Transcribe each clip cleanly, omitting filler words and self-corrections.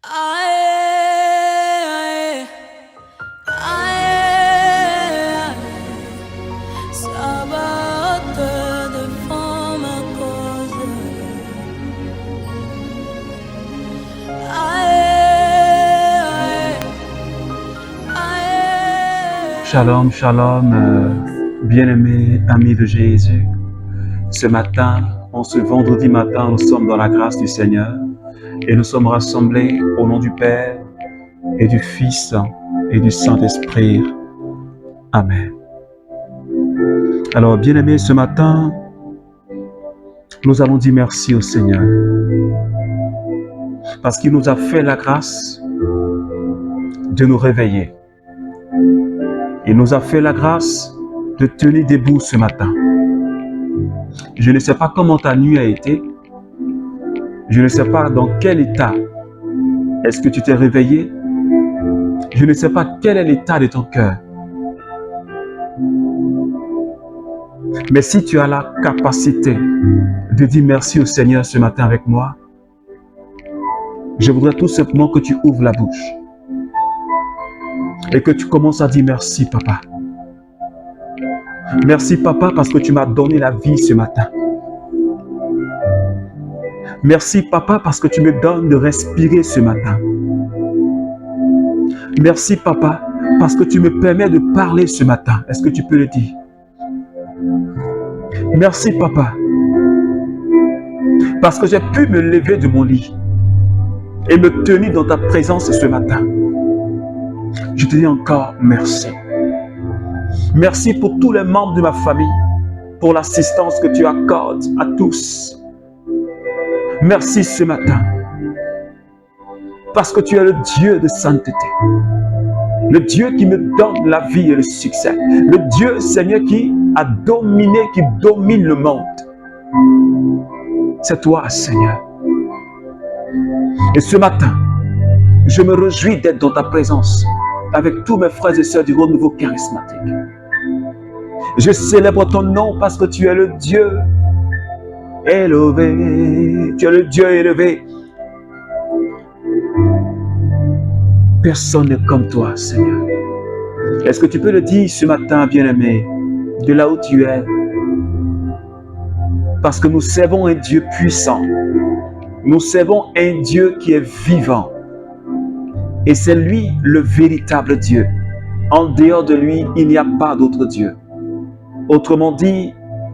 Aïe, aïe, ça va te défendre ma cause. Aïe, aïe. Shalom, shalom, bien-aimés amis de Jésus. Ce matin, en ce vendredi matin, nous sommes dans la grâce du Seigneur et nous sommes rassemblés au nom du Père et du Fils et du Saint-Esprit. Amen. Alors, bien-aimés, ce matin, nous allons dire merci au Seigneur parce qu'il nous a fait la grâce de nous réveiller. Il nous a fait la grâce de tenir debout ce matin. Je ne sais pas comment ta nuit a été. Je ne sais pas dans quel état est-ce que tu t'es réveillé. Je ne sais pas quel est l'état de ton cœur. Mais si tu as la capacité de dire merci au Seigneur ce matin avec moi, je voudrais tout simplement que tu ouvres la bouche et que tu commences à dire merci, Papa. Merci, Papa, parce que tu m'as donné la vie ce matin. Merci, Papa, parce que tu me donnes de respirer ce matin. Merci, Papa, parce que tu me permets de parler ce matin. Est-ce que tu peux le dire? Merci, Papa, parce que j'ai pu me lever de mon lit et me tenir dans ta présence ce matin. Je te dis encore merci. Merci pour tous les membres de ma famille, pour l'assistance que tu accordes à tous. Merci ce matin, parce que tu es le Dieu de sainteté, le Dieu qui me donne la vie et le succès, le Dieu, Seigneur, qui a dominé, qui domine le monde. C'est toi, Seigneur. Et ce matin, je me réjouis d'être dans ta présence avec tous mes frères et sœurs du renouveau charismatique. Je célèbre ton nom parce que tu es le Dieu élevé. Tu es le Dieu élevé. Personne n'est comme toi, Seigneur. Est-ce que tu peux le dire ce matin, bien-aimé, de là où tu es? Parce que nous servons un Dieu puissant. Nous servons un Dieu qui est vivant. Et c'est lui le véritable Dieu. En dehors de lui, il n'y a pas d'autre Dieu. Autrement dit,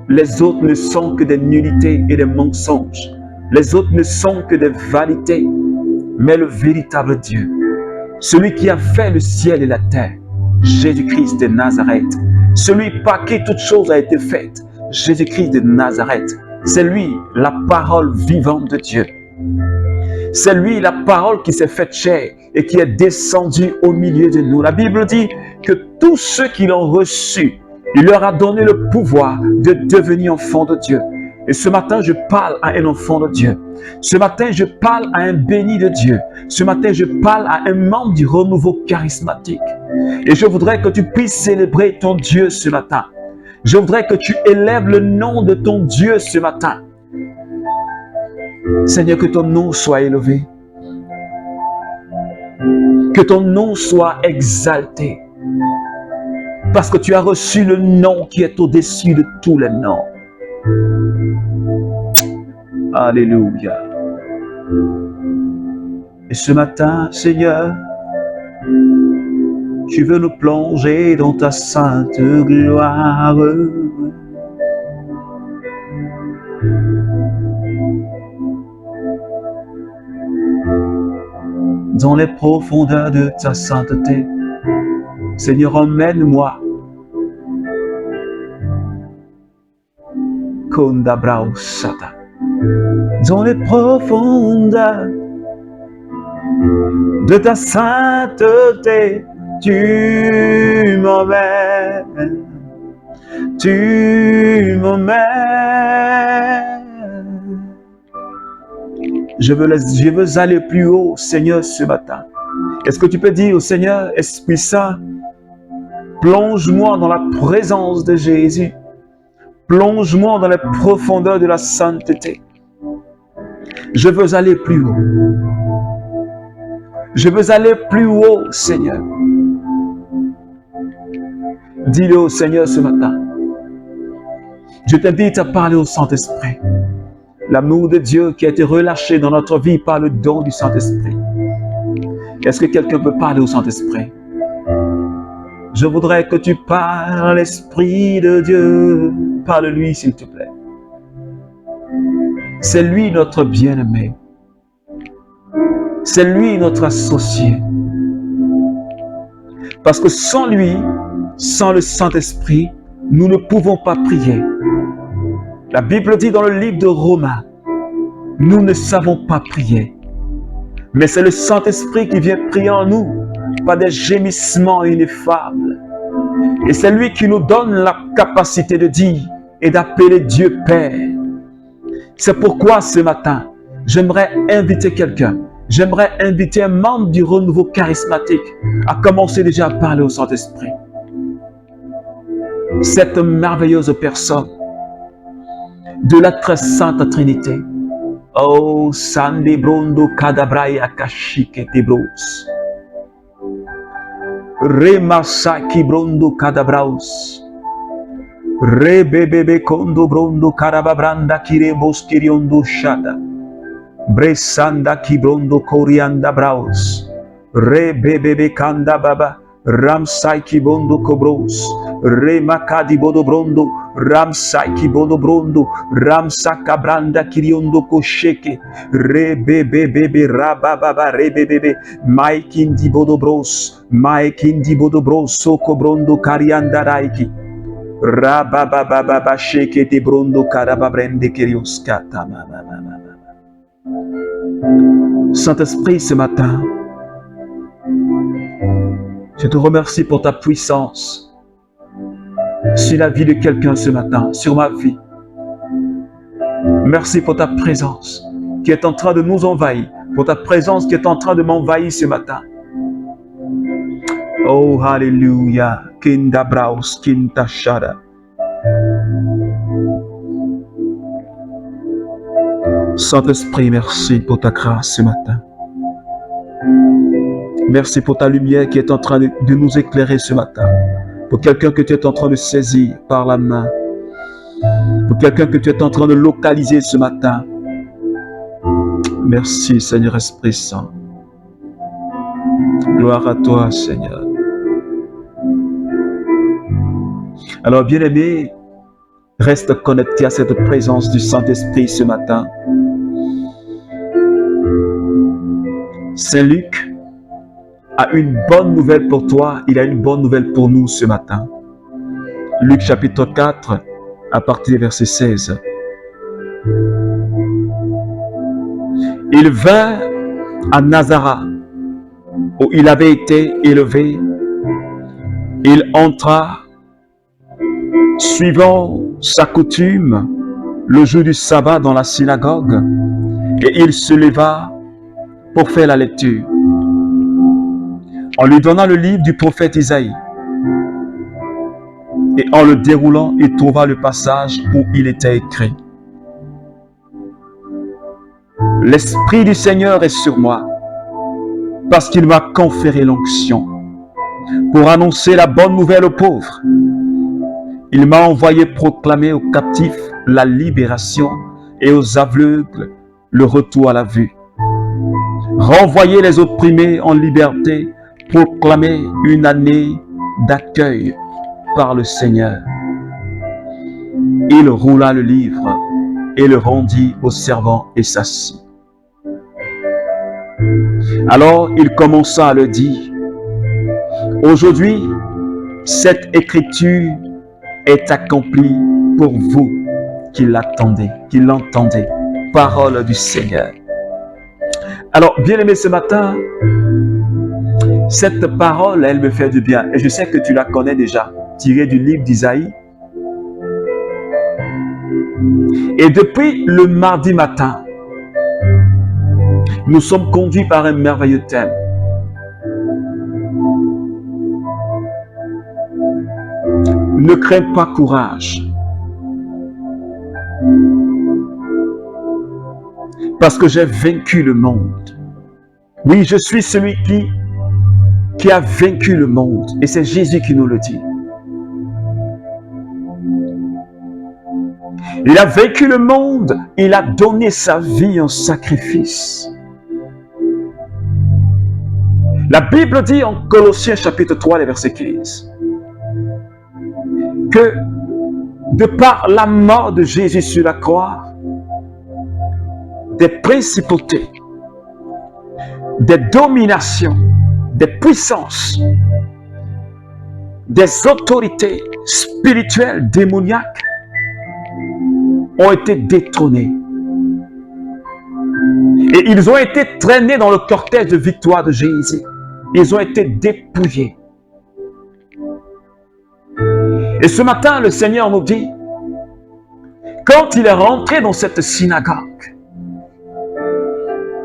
les autres ne sont que des nullités et des mensonges. Les autres ne sont que des vanités. Mais le véritable Dieu, celui qui a fait le ciel et la terre, Jésus-Christ de Nazareth, celui par qui toute chose a été faite, Jésus-Christ de Nazareth, c'est lui la parole vivante de Dieu. C'est lui la parole qui s'est faite chair et qui est descendue au milieu de nous. La Bible dit que tous ceux qui l'ont reçu, il leur a donné le pouvoir de devenir enfants de Dieu. Et ce matin, je parle à un enfant de Dieu. Ce matin, je parle à un béni de Dieu. Ce matin, je parle à un membre du renouveau charismatique. Et je voudrais que tu puisses célébrer ton Dieu ce matin. Je voudrais que tu élèves le nom de ton Dieu ce matin. Seigneur, que ton nom soit élevé. Que ton nom soit exalté. Parce que tu as reçu le nom qui est au-dessus de tous les noms. Alléluia. Et ce matin, Seigneur, tu veux nous plonger dans ta sainte gloire. Dans les profondeurs de ta sainteté, Seigneur, emmène-moi. Dans les profondeurs de ta sainteté, tu m'emmènes, tu m'emmènes. Je veux aller plus haut, Seigneur, ce matin. Est-ce que tu peux dire au Seigneur, Esprit Saint, plonge-moi dans la présence de Jésus. Plonge-moi dans les profondeurs de la sainteté. Je veux aller plus haut. Je veux aller plus haut, Seigneur. Dis-le au Seigneur ce matin. Je t'invite à parler au Saint-Esprit. L'amour de Dieu qui a été relâché dans notre vie par le don du Saint-Esprit. Est-ce que quelqu'un peut parler au Saint-Esprit? Je voudrais que tu parles à l'Esprit de Dieu. Parle-lui, s'il te plaît. C'est lui notre bien-aimé. C'est lui notre associé. Parce que sans lui, sans le Saint-Esprit, nous ne pouvons pas prier. La Bible dit dans le livre de Romains, nous ne savons pas prier. Mais c'est le Saint-Esprit qui vient prier en nous par des gémissements ineffables. Et c'est lui qui nous donne la capacité de dire et d'appeler Dieu Père. C'est pourquoi ce matin, j'aimerais inviter quelqu'un. J'aimerais inviter un membre du renouveau charismatique à commencer déjà à parler au Saint-Esprit. Cette merveilleuse personne de la très sainte Trinité. Oh, Sande Brondo Kadabrai Akashike Tebros. Remasaki Brondo Kadabraus. Rebebebe Kondo Brondo Karababranda Kirembos Kiriondo Shada. Bresanda Kibrondo Korianda Braus. Rebebebe Kanda Baba. Ramsai Kibondo Kobros. Remakadi Bodo Brondo. Ramsai Kibodo Brondo. Ramsaka Branda Kiriondo Kosheke. Rebebebe Rabababa Rebebebe. Maikindi Bodo Bros. Maikindi Bodo Bros. Soko Brondo Karianda Raiki. Rabababa Sheke de Brondo Karababrende Kirioskata. Saint-Esprit, ce matin, je te remercie pour ta puissance sur la vie de quelqu'un ce matin, sur ma vie. Merci pour ta présence qui est en train de nous envahir, pour ta présence qui est en train de m'envahir ce matin. Oh, Alléluia. Kinda Braus, Kinta Shada. Saint-Esprit, merci pour ta grâce ce matin. Merci pour ta lumière qui est en train de nous éclairer ce matin. Pour quelqu'un que tu es en train de saisir par la main. Pour quelqu'un que tu es en train de localiser ce matin. Merci Seigneur Esprit Saint. Gloire à toi Seigneur. Alors bien-aimé, reste connecté à cette présence du Saint-Esprit ce matin. Saint Luc a une bonne nouvelle pour toi, il a une bonne nouvelle pour nous ce matin. Luc chapitre 4, à partir du verset 16. Il vint à Nazareth, où il avait été élevé. Il entra, suivant sa coutume, le jour du sabbat dans la synagogue, et il se leva pour faire la lecture. En lui donnant le livre du prophète Isaïe, et en le déroulant, il trouva le passage où il était écrit. L'Esprit du Seigneur est sur moi, parce qu'il m'a conféré l'onction pour annoncer la bonne nouvelle aux pauvres. Il m'a envoyé proclamer aux captifs la libération et aux aveugles le retour à la vue. Renvoyer les opprimés en liberté, proclamer une année d'accueil par le Seigneur. Il roula le livre et le rendit au servant et s'assit. Alors il commença à le dire. Aujourd'hui, cette écriture est accomplie pour vous qui l'attendez, qui l'entendez. Parole du Seigneur. Alors, bien-aimé, ce matin, cette parole, elle me fait du bien. Et je sais que tu la connais déjà, tirée du livre d'Isaïe. Et depuis le mardi matin, nous sommes conduits par un merveilleux thème. Ne crains pas, courage. Parce que j'ai vaincu le monde. Oui, je suis celui qui a vaincu le monde. Et c'est Jésus qui nous le dit. Il a vaincu le monde. Il a donné sa vie en sacrifice. La Bible dit en Colossiens chapitre 3, verset 15, que de par la mort de Jésus sur la croix, des principautés, des dominations, des puissances, des autorités spirituelles démoniaques ont été détrônés. Et ils ont été traînés dans le cortège de victoire de Jésus. Ils ont été dépouillés. Et ce matin, le Seigneur nous dit, quand il est rentré dans cette synagogue,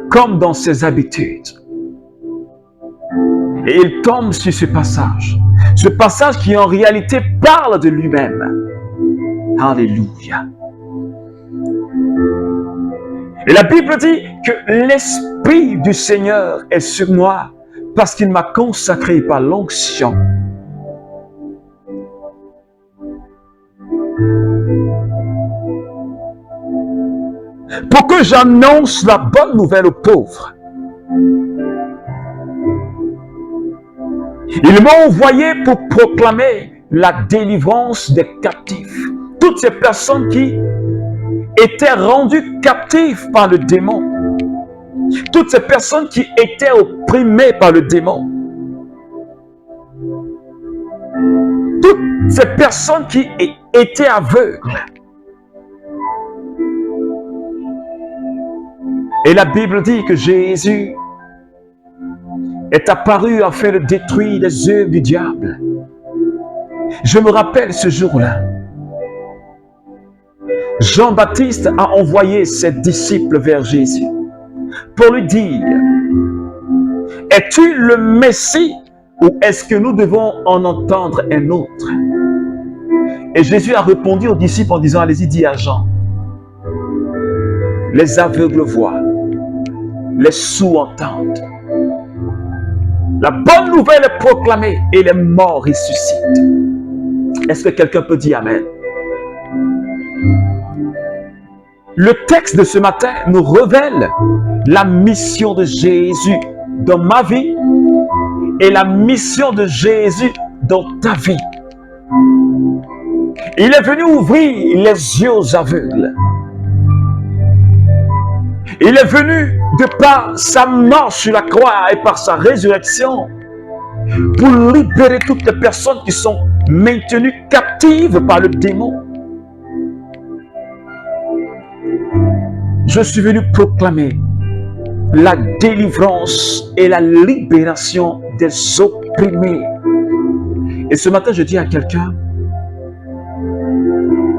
comme dans ses habitudes, et il tombe sur ce passage qui en réalité parle de lui-même. Alléluia. Et la Bible dit que l'Esprit du Seigneur est sur moi parce qu'il m'a consacré par l'onction. Pour que j'annonce la bonne nouvelle aux pauvres. Il m'a envoyé pour proclamer la délivrance des captifs. Toutes ces personnes qui étaient rendues captives par le démon. Toutes ces personnes qui étaient opprimées par le démon. Toutes ces personnes qui étaient aveugles. Et la Bible dit que Jésus est apparu afin de détruire les œuvres du diable. Je me rappelle ce jour-là. Jean-Baptiste a envoyé ses disciples vers Jésus pour lui dire, es-tu le Messie ou est-ce que nous devons en entendre un autre? Et Jésus a répondu aux disciples en disant, allez-y, dis à Jean, les aveugles voient, les sourds entendent. La bonne nouvelle est proclamée et les morts ressuscitent. Est-ce que quelqu'un peut dire Amen? Le texte de ce matin nous révèle la mission de Jésus dans ma vie et la mission de Jésus dans ta vie. Il est venu ouvrir les yeux aux aveugles. Il est venu de par sa mort sur la croix et par sa résurrection pour libérer toutes les personnes qui sont maintenues captives par le démon. Je suis venu proclamer la délivrance et la libération des opprimés. Et ce matin, je dis à quelqu'un,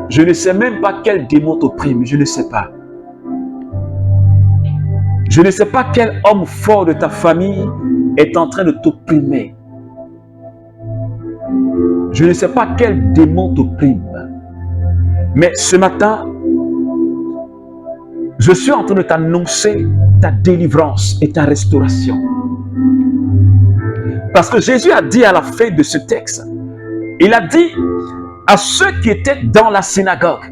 je ne sais même pas quel démon t'opprime, je ne sais pas. Je ne sais pas quel homme fort de ta famille est en train de t'opprimer. Je ne sais pas quel démon t'opprime. Mais ce matin, je suis en train de t'annoncer ta délivrance et ta restauration. Parce que Jésus a dit à la fin de ce texte, il a dit à ceux qui étaient dans la synagogue,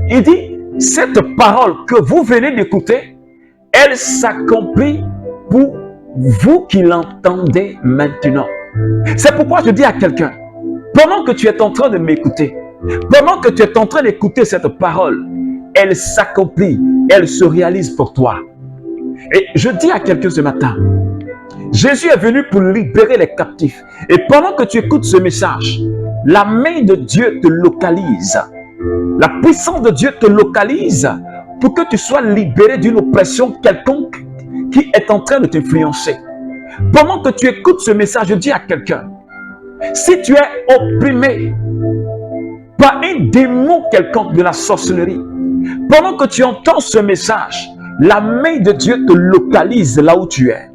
il dit, cette parole que vous venez d'écouter, elle s'accomplit pour vous qui l'entendez maintenant. C'est pourquoi je dis à quelqu'un, pendant que tu es en train de m'écouter, pendant que tu es en train d'écouter cette parole, elle s'accomplit, elle se réalise pour toi. Et je dis à quelqu'un ce matin, Jésus est venu pour libérer les captifs. Et pendant que tu écoutes ce message, la main de Dieu te localise. La puissance de Dieu te localise pour que tu sois libéré d'une oppression quelconque qui est en train de t'influencer. Pendant que tu écoutes ce message, je dis à quelqu'un, si tu es opprimé par un démon quelconque de la sorcellerie, pendant que tu entends ce message, la main de Dieu te localise là où tu es.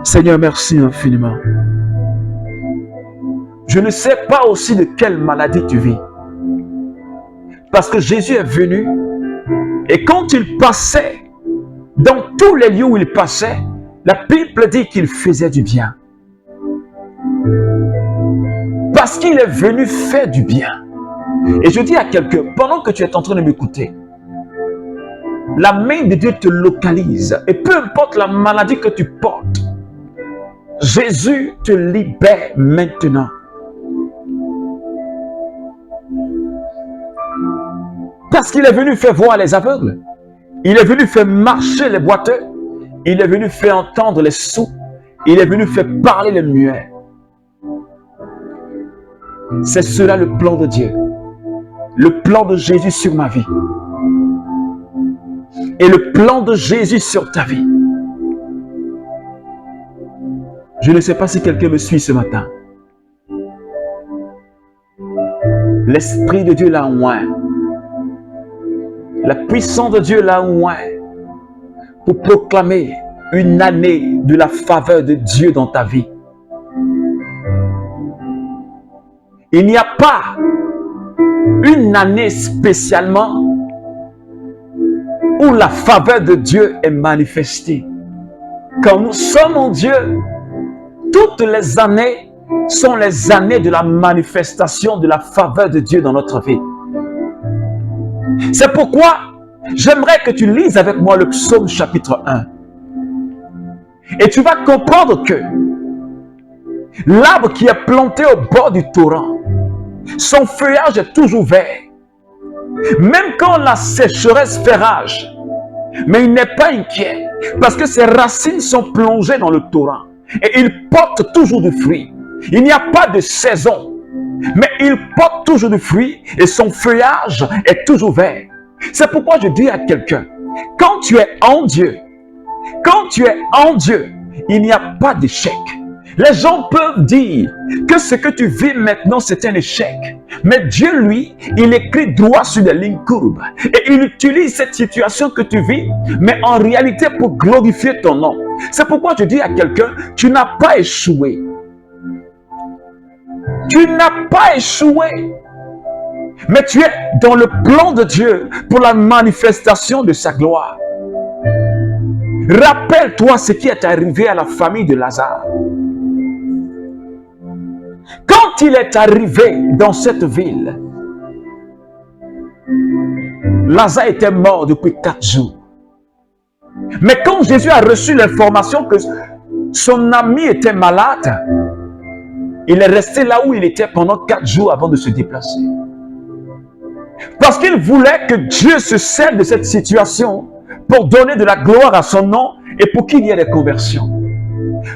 Seigneur, merci infiniment. Je ne sais pas aussi de quelle maladie tu vis. Parce que Jésus est venu Et quand il passait, dans tous les lieux où il passait, la Bible dit qu'il faisait du bien. Parce qu'il est venu faire du bien. Et je dis à quelqu'un, pendant que tu es en train de m'écouter, la main de Dieu te localise. Et peu importe la maladie que tu portes, Jésus te libère maintenant. Parce qu'il est venu faire voir les aveugles. Il est venu faire marcher les boiteux. Il est venu faire entendre les sourds. Il est venu faire parler les muets. C'est cela le plan de Dieu. Le plan de Jésus sur ma vie. Et le plan de Jésus sur ta vie. Je ne sais pas si quelqu'un me suit ce matin. L'Esprit de Dieu l'a oint. La puissance de Dieu l'a oint pour proclamer une année de la faveur de Dieu dans ta vie. Il n'y a pas une année spécialement où la faveur de Dieu est manifestée. Quand nous sommes en Dieu, toutes les années sont les années de la manifestation de la faveur de Dieu dans notre vie. C'est pourquoi j'aimerais que tu lises avec moi le psaume chapitre 1. Et tu vas comprendre que l'arbre qui est planté au bord du torrent, son feuillage est toujours vert. Même quand la sécheresse fait rage, mais il n'est pas inquiet parce que ses racines sont plongées dans le torrent et il porte toujours du fruit. Il n'y a pas de saison, mais il porte toujours du fruit et son feuillage est toujours vert. C'est pourquoi je dis à quelqu'un, quand tu es en Dieu, il n'y a pas d'échec. Les gens peuvent dire que ce que tu vis maintenant, c'est un échec. Mais Dieu, lui, il écrit droit sur des lignes courbes. Et il utilise cette situation que tu vis, mais en réalité pour glorifier ton nom. C'est pourquoi je dis à quelqu'un, tu n'as pas échoué. Tu n'as pas échoué. Mais tu es dans le plan de Dieu pour la manifestation de sa gloire. Rappelle-toi ce qui est arrivé à la famille de Lazare. Quand il est arrivé dans cette ville, Lazare était mort depuis 4 jours. Mais quand Jésus a reçu l'information que son ami était malade, il est resté là où il était pendant 4 jours avant de se déplacer. Parce qu'il voulait que Dieu se serve de cette situation pour donner de la gloire à son nom et pour qu'il y ait des conversions.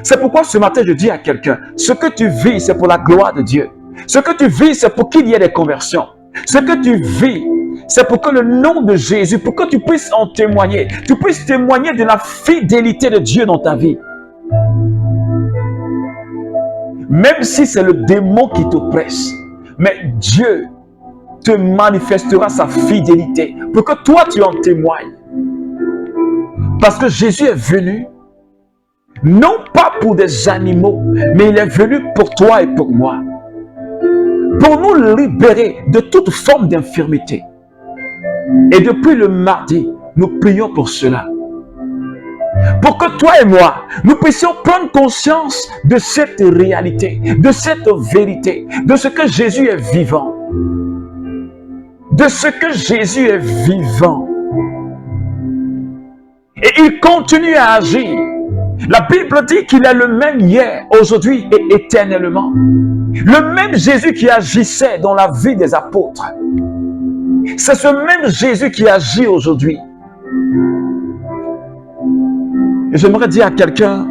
C'est pourquoi ce matin je dis à quelqu'un, ce que tu vis c'est pour la gloire de Dieu. Ce que tu vis c'est pour qu'il y ait des conversions. Ce que tu vis c'est pour que le nom de Jésus, pour que tu puisses en témoigner. Tu puisses témoigner de la fidélité de Dieu dans ta vie. Même si c'est le démon qui t'oppresse, mais Dieu te manifestera sa fidélité pour que toi tu en témoignes. Parce que Jésus est venu non pas pour des animaux, mais il est venu pour toi et pour moi. Pour nous libérer de toute forme d'infirmité. Et depuis le mardi, nous prions pour cela. Pour que toi et moi, nous puissions prendre conscience de cette réalité, de cette vérité, de ce que Jésus est vivant. De ce que Jésus est vivant. Et il continue à agir. La Bible dit qu'il est le même hier, aujourd'hui et éternellement. Le même Jésus qui agissait dans la vie des apôtres. C'est ce même Jésus qui agit aujourd'hui. Et j'aimerais dire à quelqu'un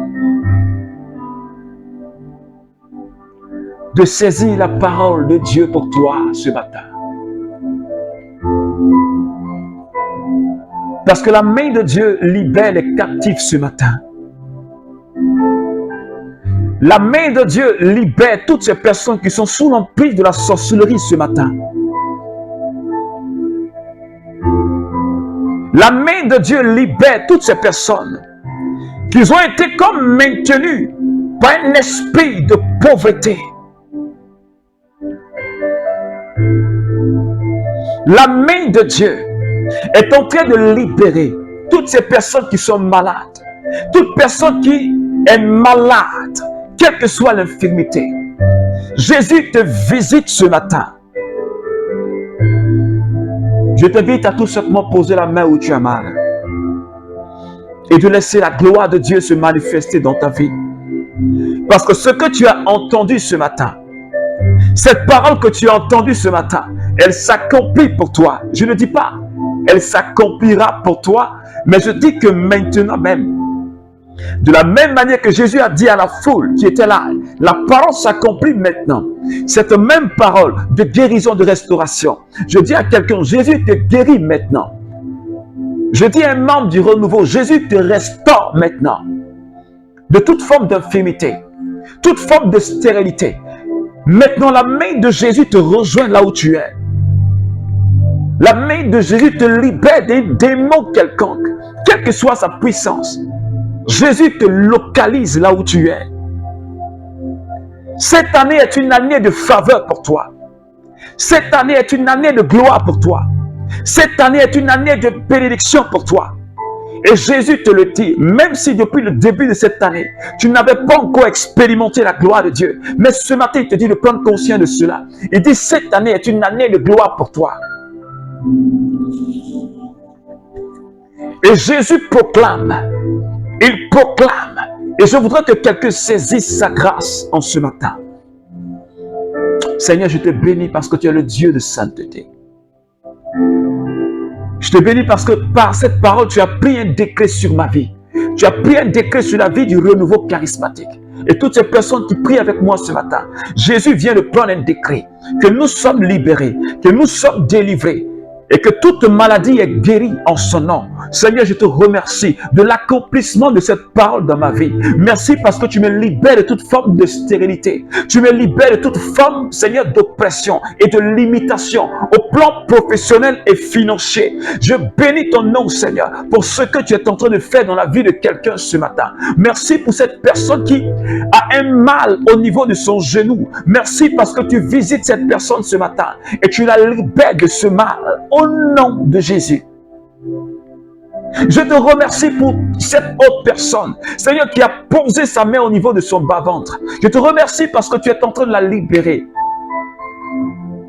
de saisir la parole de Dieu pour toi ce matin. Parce que la main de Dieu libère les captifs ce matin. La main de Dieu libère toutes ces personnes qui sont sous l'emprise de la sorcellerie ce matin. La main de Dieu libère toutes ces personnes qui ont été comme maintenues par un esprit de pauvreté. La main de Dieu est en train de libérer toutes ces personnes qui sont malades, toute personne qui est malade, quelle que soit l'infirmité. Jésus te visite ce matin. Je t'invite à tout simplement poser la main où tu as mal et de laisser la gloire de Dieu se manifester dans ta vie. Parce que ce que tu as entendu ce matin, cette parole que tu as entendue ce matin, elle s'accomplit pour toi. Je ne dis pas, elle s'accomplira pour toi, mais je dis que maintenant même, de la même manière que Jésus a dit à la foule qui était là, la parole s'accomplit maintenant. Cette même parole de guérison, de restauration. Je dis à quelqu'un, Jésus te guérit maintenant. Je dis à un membre du renouveau, Jésus te restaure maintenant. De toute forme d'infirmité, toute forme de stérilité. Maintenant, la main de Jésus te rejoint là où tu es. La main de Jésus te libère des démons quelconques, quelle que soit sa puissance. Jésus te localise là où tu es. Cette année est une année de faveur pour toi. Cette année est une année de gloire pour toi. Cette année est une année de bénédiction pour toi. Et Jésus te le dit, même si depuis le début de cette année, tu n'avais pas encore expérimenté la gloire de Dieu. Mais ce matin, il te dit de prendre conscience de cela. Il dit, cette année est une année de gloire pour toi. Et Jésus proclame, il proclame. Et je voudrais que quelqu'un saisisse sa grâce en ce matin. Seigneur, je te bénis parce que tu es le Dieu de sainteté. Je te bénis parce que par cette parole, tu as pris un décret sur ma vie. Tu as pris un décret sur la vie du renouveau charismatique. Et toutes ces personnes qui prient avec moi ce matin, Jésus vient de prendre un décret, que nous sommes libérés, que nous sommes délivrés, et que toute maladie est guérie en son nom. Seigneur, je te remercie de l'accomplissement de cette parole dans ma vie. Merci parce que tu me libères de toute forme de stérilité. Tu me libères de toute forme, Seigneur, d'oppression et de limitation au plan professionnel et financier. Je bénis ton nom, Seigneur, pour ce que tu es en train de faire dans la vie de quelqu'un ce matin. Merci pour cette personne qui a un mal au niveau de son genou. Merci parce que tu visites cette personne ce matin et tu la libères de ce mal. Au nom de Jésus. Je te remercie pour cette autre personne, Seigneur, qui a posé sa main au niveau de son bas-ventre. Je te remercie parce que tu es en train de la libérer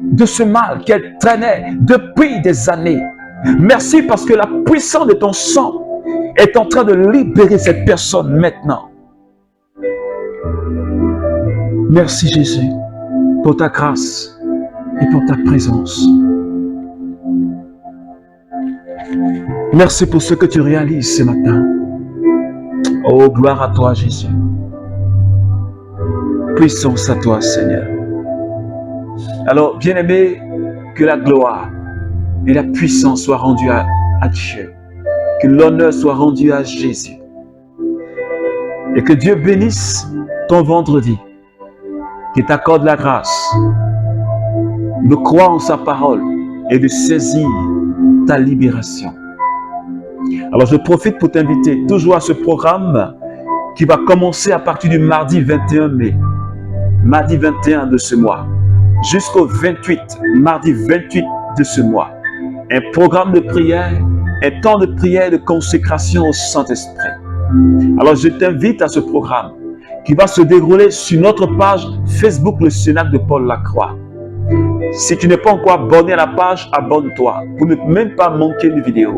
de ce mal qu'elle traînait depuis des années. Merci parce que la puissance de ton sang est en train de libérer cette personne maintenant. Merci Jésus pour ta grâce et pour ta présence. Merci pour ce que tu réalises ce matin. Oh, gloire à toi, Jésus. Puissance à toi, Seigneur. Alors, bien-aimé, que la gloire et la puissance soient rendues à Dieu. Que l'honneur soit rendu à Jésus. Et que Dieu bénisse ton vendredi. Qu'il t'accorde la grâce de croire en sa parole et de saisir ta libération. Alors je profite pour t'inviter toujours à ce programme qui va commencer à partir du mardi 21 mai, mardi 21 de ce mois, jusqu'au 28, mardi 28 de ce mois. Un programme de prière, un temps de prière et de consécration au Saint-Esprit. Alors je t'invite à ce programme qui va se dérouler sur notre page Facebook, le Cénacle de Paul Lacroix. Si tu n'es pas encore abonné à la page, abonne-toi pour ne même pas manquer une vidéo.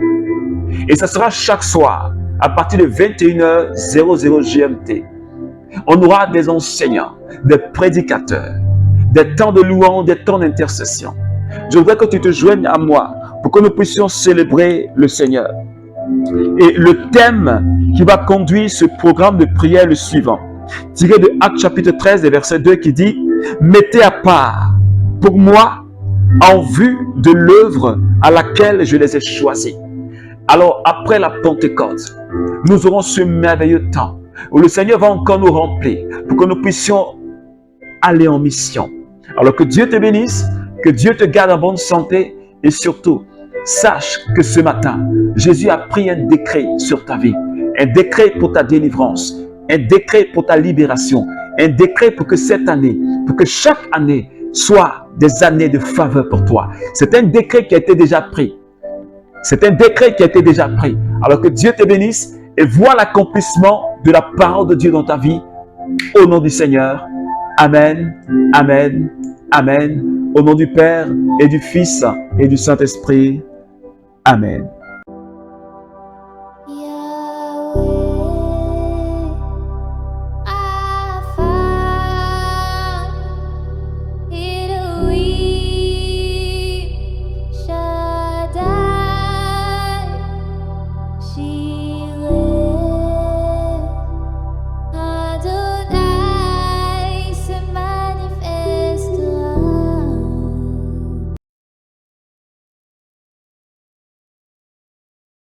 Et ça sera chaque soir à partir de 21h00 GMT. On aura des enseignants, des prédicateurs, des temps de louange, des temps d'intercession. Je voudrais que tu te joignes à moi pour que nous puissions célébrer le Seigneur. Et le thème qui va conduire ce programme de prière est le suivant, tiré de Actes chapitre 13, verset 2 qui dit « Mettez à part pour moi en vue de l'œuvre à laquelle je les ai choisis. » Alors, après la Pentecôte, nous aurons ce merveilleux temps où le Seigneur va encore nous remplir pour que nous puissions aller en mission. Alors que Dieu te bénisse, que Dieu te garde en bonne santé et surtout, sache que ce matin, Jésus a pris un décret sur ta vie, un décret pour ta délivrance, un décret pour ta libération, un décret pour que cette année, pour que chaque année soit des années de faveur pour toi. C'est un décret qui a été déjà pris. C'est un décret qui a été déjà pris. Alors que Dieu te bénisse et vois l'accomplissement de la parole de Dieu dans ta vie. Au nom du Seigneur. Amen, amen, amen. Au nom du Père et du Fils et du Saint-Esprit. Amen.